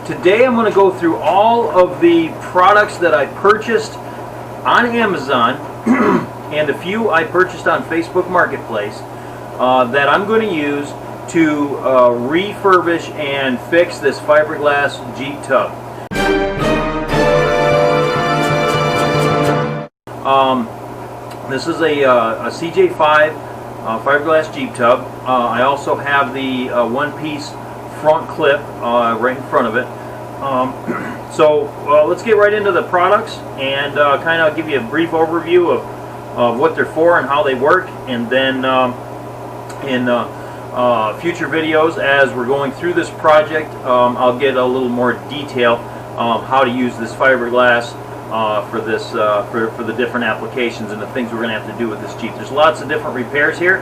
today I'm going to go through all of the products that I purchased on Amazon and a few I purchased on Facebook Marketplace that I'm going to use to refurbish and fix this fiberglass Jeep tub. This is a CJ5 fiberglass Jeep tub. I also have the one-piece front clip right in front of it. So let's get right into the products and kind of give you a brief overview of what they're for and how they work, and then in future videos as we're going through this project I'll get a little more detail how to use this fiberglass for this for the different applications and the things we're going to have to do with this Jeep. There's lots of different repairs here,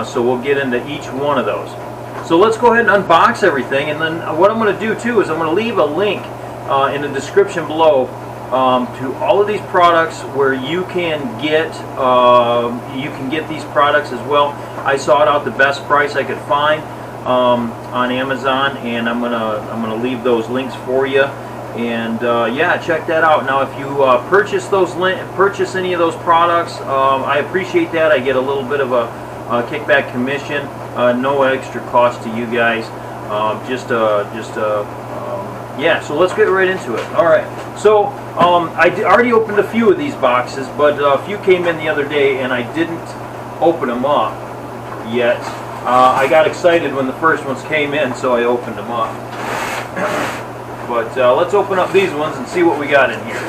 so we'll get into each one of those. So let's go ahead and unbox everything, and then what I'm going to do too is I'm going to leave a link in the description below to all of these products where you can get these products as well. I sought out the best price I could find on Amazon, and I'm gonna leave those links for you. And yeah, check that out. Now, if you purchase any of those products, I appreciate that. I get a little bit of a kickback commission, no extra cost to you guys. Yeah. So let's get right into it. All right. So I already opened a few of these boxes, but a few came in the other day, and I didn't open them up yet. I got excited when the first ones came in, so I opened them up. But let's open up these ones and see what we got in here.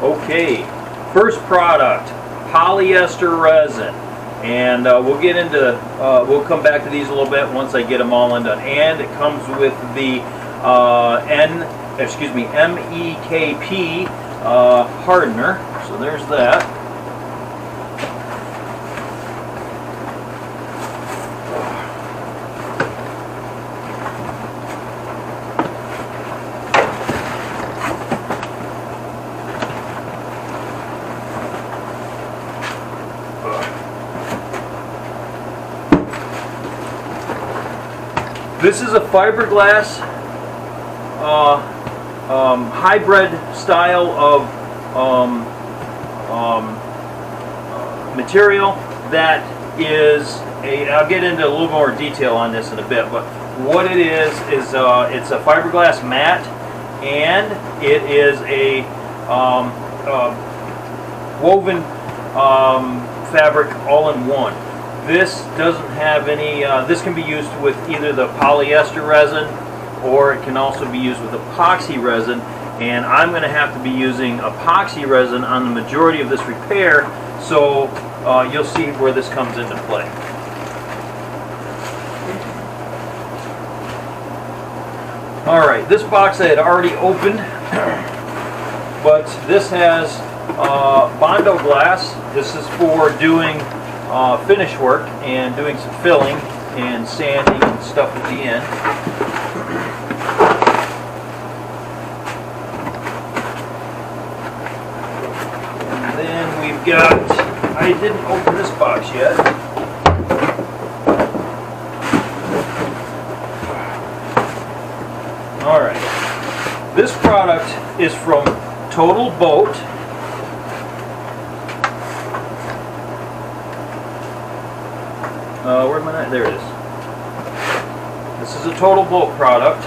Okay, first product, polyester resin. And we'll get into, we'll come back to these a little bit once I get them all undone. And it comes with the MEKP hardener. So there's that. This is a fiberglass hybrid style of material that is I'll get into a little more detail on this in a bit, but what it is it's a fiberglass mat, and it is a woven fabric all-in-one. This doesn't have any, this can be used with either the polyester resin, or it can also be used with epoxy resin, and I'm going to have to be using epoxy resin on the majority of this repair, so you'll see where this comes into play. Alright, this box I had already opened, but this has Bondo Glass. This is for doing finish work and doing some filling and sanding and stuff at the end. And then we've got, I didn't open this box yet. Alright, this product is from TotalBoat. Where's my knife? There it is. This is a TotalBoat product.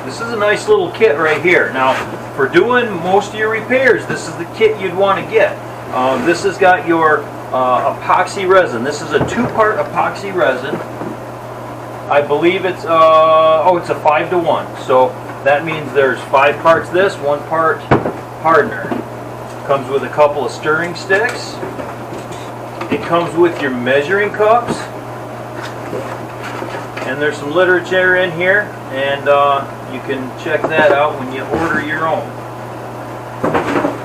This is a nice little kit right here. Now, for doing most of your repairs, this is the kit you'd want to get. This has got your epoxy resin. This is a two-part epoxy resin. I believe it's it's a 5-to-1. So that means there's 5 parts this, 1 part hardener. Comes with a couple of stirring sticks. It comes with your measuring cups. And there's some literature in here, and you can check that out when you order your own.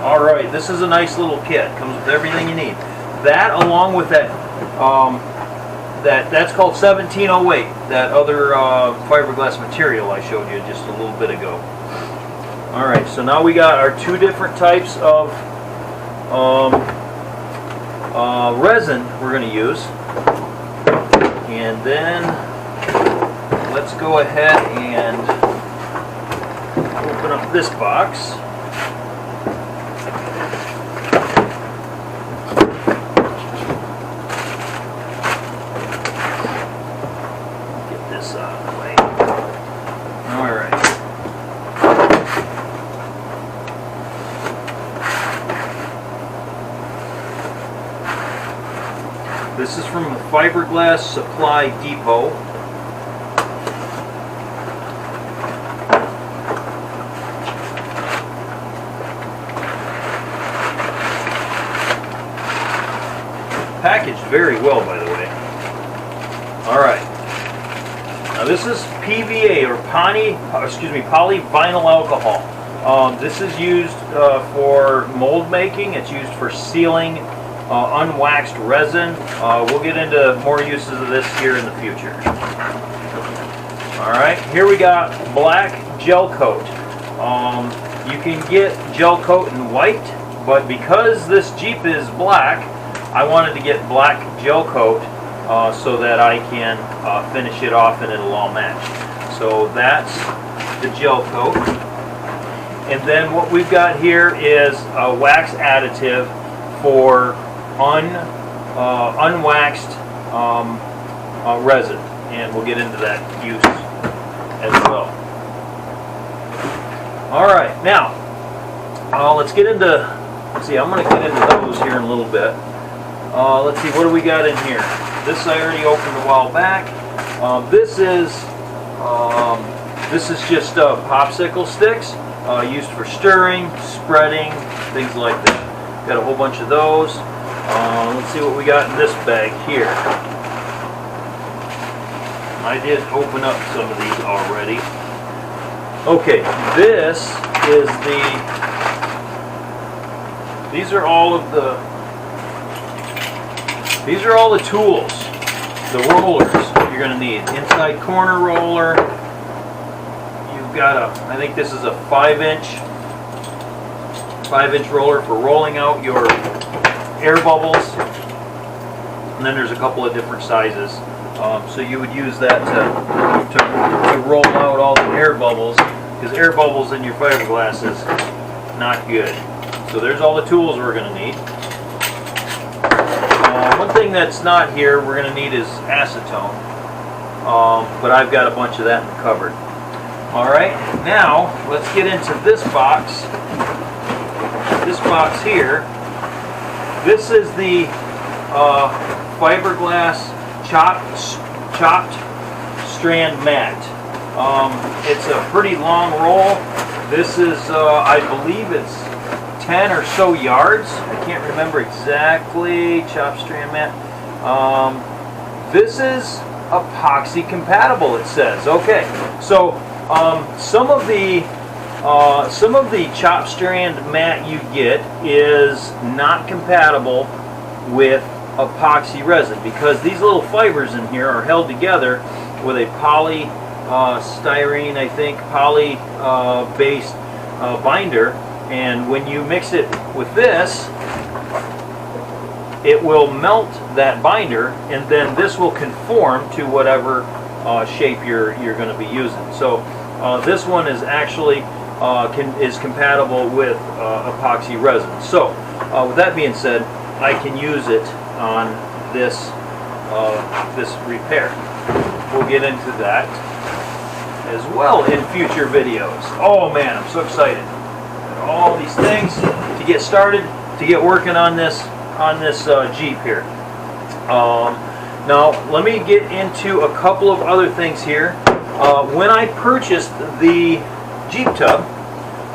Alright, this is a nice little kit. Comes with everything you need. That along with that, that's called 1708, that other fiberglass material I showed you just a little bit ago. Alright, so now we got our two different types of resin we're going to use. And then let's go ahead and open up this box. Get this out of the way. Alright. This is from the Fiberglass Supply Depot. Packaged very well, by the way. Alright. Now this is PVA, or polyvinyl alcohol. This is used for mold making. It's used for sealing unwaxed resin. We'll get into more uses of this here in the future. Alright, here we got black gel coat. You can get gel coat in white, but because this Jeep is black, I wanted to get black gel coat so that I can finish it off and it'll all match. So that's the gel coat. And then what we've got here is a wax additive for unwaxed resin, and we'll get into that use as well. Alright, now let's get into, I'm going to get into those here in a little bit. Let's see, what do we got in here? This I already opened a while back. This is just popsicle sticks used for stirring, spreading, things like that. Got a whole bunch of those. Let's see what we got in this bag here. I did open up some of these already. Okay, these are all the tools, the rollers you're going to need. Inside corner roller. You've got I think this is a 5-inch roller for rolling out your air bubbles. And then there's a couple of different sizes. So you would use that to roll out all the air bubbles, because air bubbles in your fiberglass is not good. So there's all the tools we're going to need. One thing that's not here we're going to need is acetone, but I've got a bunch of that in the cupboard. Alright, now let's get into this box. This box here. This is the Fiberglass chopped Strand Mat. It's a pretty long roll. This is, I believe it's 10 or so yards. I can't remember exactly. Chopped Strand Mat. This is epoxy compatible, it says. Okay, so some of the chopped strand mat you get is not compatible with epoxy resin, because these little fibers in here are held together with a polystyrene, I think, poly based binder, and when you mix it with this, it will melt that binder, and then this will conform to whatever shape you're going to be using. So this one is actually is compatible with epoxy resin. So with that being said, I can use it on this repair. We'll get into that as well in future videos. Oh man, I'm so excited! All these things to get started, to get working on this Jeep here. Now let me get into a couple of other things here. When I purchased the Jeep tub,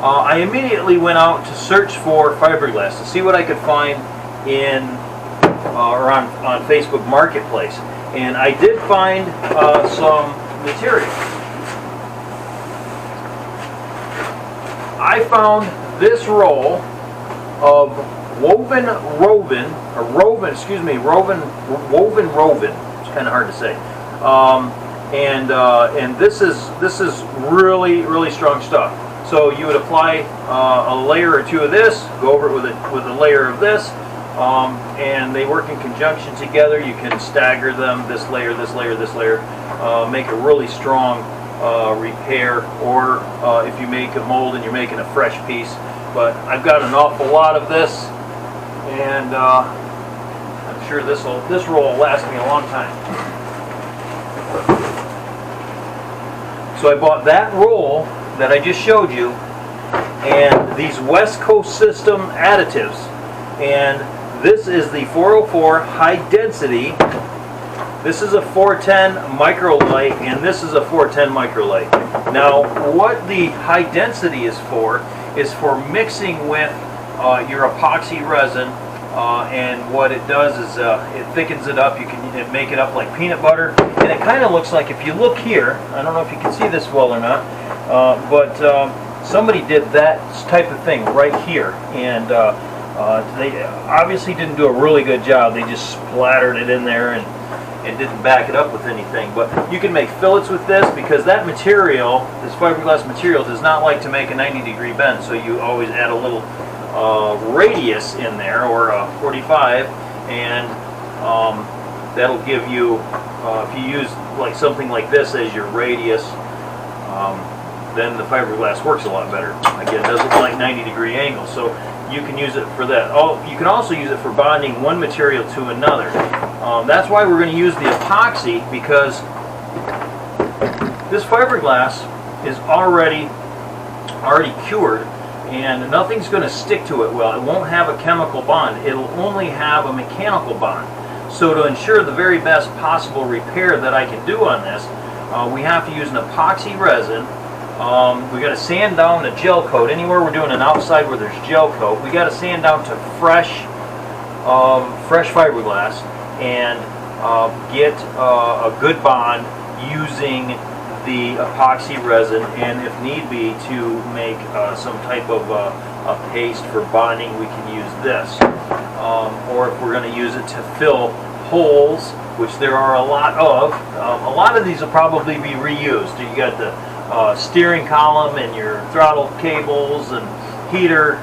I immediately went out to search for fiberglass to see what I could find in or on Facebook Marketplace, and I did find some material. I found this roll of woven Roven. It's kind of hard to say. And this is really strong stuff. So you would apply a layer or two of this, go over it with a layer of this, and they work in conjunction together. You can stagger them, this layer, this layer, this layer, make a really strong repair, or if you make a mold and you're making a fresh piece. But I've got an awful lot of this, and I'm sure this roll will last me a long time. So I bought that roll that I just showed you, and these West Coast System additives, and this is the 404 high density. This is a 410 microlite, and this is a 410 microlite. Now, what the high density is for mixing with your epoxy resin, and what it does is it thickens it up. You can make it up like peanut butter, and it kind of looks like, if you look here, I don't know if you can see this well or not, but somebody did that type of thing right here, and they obviously didn't do a really good job. They just splattered it in there and didn't back it up with anything. But you can make fillets with this, because that material, this fiberglass material, does not like to make a 90-degree bend, so you always add a little radius in there, or 45, and that'll give you, if you use like something like this as your radius, then the fiberglass works a lot better. Again, it doesn't like 90-degree angles, so you can use it for that. Oh, you can also use it for bonding one material to another. That's why we're going to use the epoxy, because this fiberglass is already cured, and nothing's going to stick to it well. It won't have a chemical bond. It'll only have a mechanical bond. So to ensure the very best possible repair that I can do on this, we have to use an epoxy resin. We got to sand down the gel coat. Anywhere we're doing an outside where there's gel coat, we got to sand down to fresh fiberglass, and get a good bond using the epoxy resin, and if need be, to make some type of a paste for bonding, we can use this. Or if we're going to use it to fill holes, which there are a lot of these will probably be reused. You got the steering column and your throttle cables and heater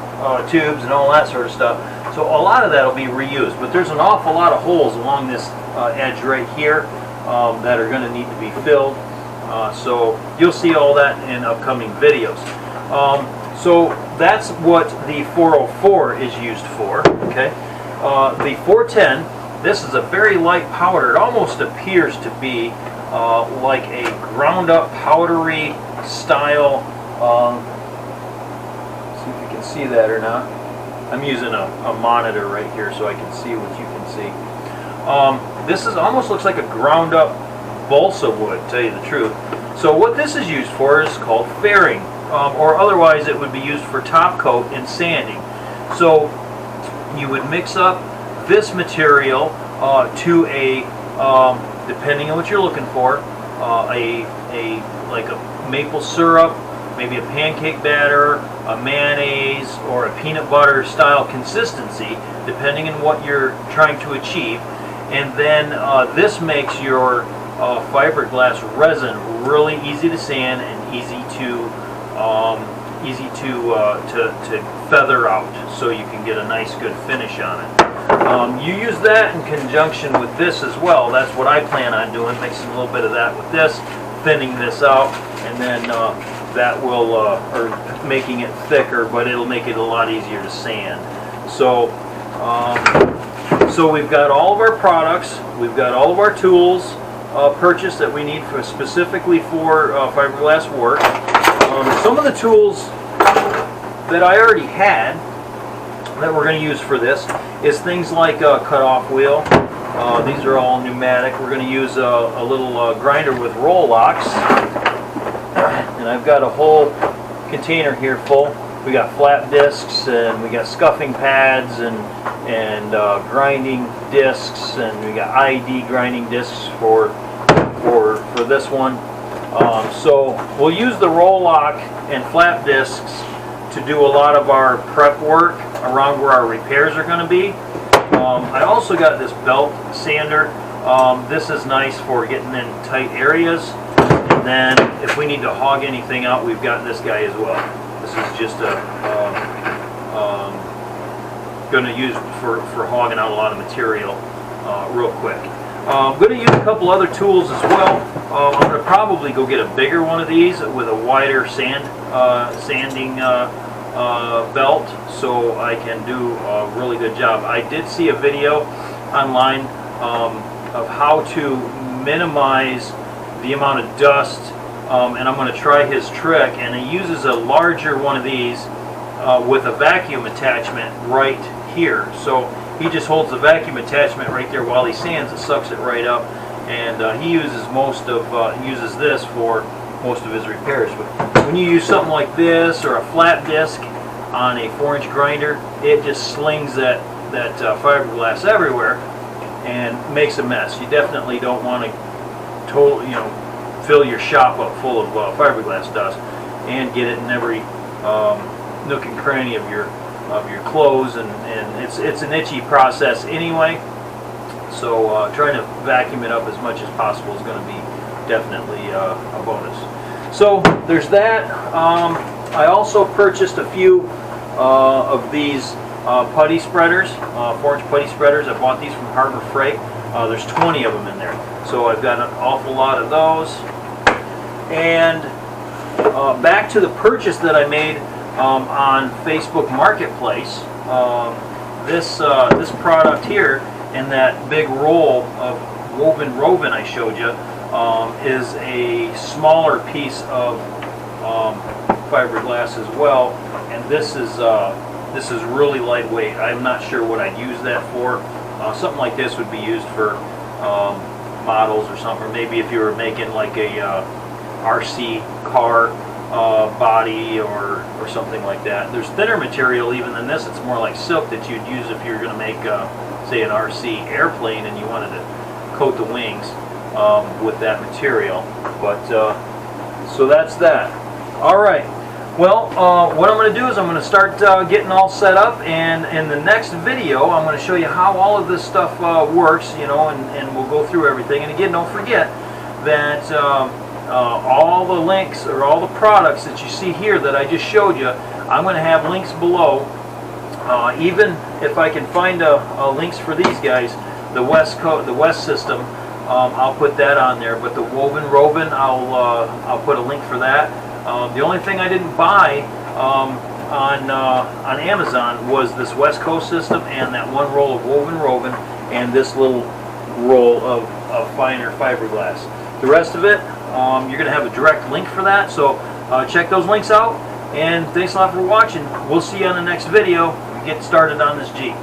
tubes and all that sort of stuff. So a lot of that will be reused, but there's an awful lot of holes along this edge right here that are going to need to be filled. So you'll see all that in upcoming videos. So that's what the 404 is used for. Okay, the 410. This is a very light powder. It almost appears to be like a ground up powdery style. See if you can see that or not. I'm using a monitor right here so I can see what you can see. This is almost looks like a ground up balsa wood, to tell you the truth. So what this is used for is called fairing, or otherwise it would be used for top coat and sanding. So you would mix up this material to a, depending on what you're looking for, like a maple syrup, maybe a pancake batter, a mayonnaise, or a peanut butter style consistency, depending on what you're trying to achieve. And then this makes your fiberglass resin really easy to sand and easy to feather out, so you can get a nice good finish on it. You use that in conjunction with this as well. That's what I plan on doing, mixing a little bit of that with this, thinning this out, and then that will, or making it thicker, but it'll make it a lot easier to sand. So, so we've got all of our products, we've got all of our tools purchased that we need specifically for fiberglass work. Some of the tools that I already had that we're going to use for this is things like a cut-off wheel. These are all pneumatic. We're going to use a little grinder with roll locks, and I've got a whole container here full. We got flat discs, and we got scuffing pads, and grinding discs, and we got ID grinding discs for this one. So we'll use the roll lock and flat discs to do a lot of our prep work around where our repairs are going to be. I also got this belt sander. This is nice for getting in tight areas. And then if we need to hog anything out, we've got this guy as well. This is just going to use for hogging out a lot of material real quick. I'm going to use a couple other tools as well. I'm going to probably go get a bigger one of these with a wider sanding belt, so I can do a really good job. I did see a video online of how to minimize the amount of dust, and I'm going to try his trick. And he uses a larger one of these with a vacuum attachment right here. So he just holds the vacuum attachment right there while he sands. It sucks it right up, and he uses uses this for most of his repairs. But when you use something like this or a flat disc on a 4-inch grinder, it just slings that fiberglass everywhere and makes a mess. You definitely don't want to fill your shop up full of fiberglass dust and get it in every nook and cranny of your clothes, and it's an itchy process anyway, so trying to vacuum it up as much as possible is going to be definitely a bonus. So there's that. I also purchased a few of these putty spreaders, 4-inch putty spreaders. I bought these from Harbor Freight. There's 20 of them in there, so I've got an awful lot of those. And back to the purchase that I made on Facebook Marketplace. This product here, in that big roll of woven Rovin I showed you, is a smaller piece of fiberglass as well, and this is really lightweight. I'm not sure what I'd use that for. Something like this would be used for models or something, or maybe if you were making like a RC car body or something like that. There's thinner material even than this. It's more like silk that you'd use if you're going to make say an RC airplane and you wanted to coat the wings with that material. But so that's that. Alright, well, what I'm going to do is I'm going to start getting all set up, and in the next video I'm going to show you how all of this stuff works, and we'll go through everything. And again, don't forget that all the links or all the products that you see here that I just showed you, I'm going to have links below. Even if I can find links for these guys, the West system, I'll put that on there. But the woven Rovin, I'll put a link for that. The only thing I didn't buy on Amazon was this West Coast system and that one roll of woven Rovin and this little roll of finer fiberglass. The rest of it, you're going to have a direct link for that, so check those links out, and thanks a lot for watching. We'll see you on the next video. Get started on this Jeep.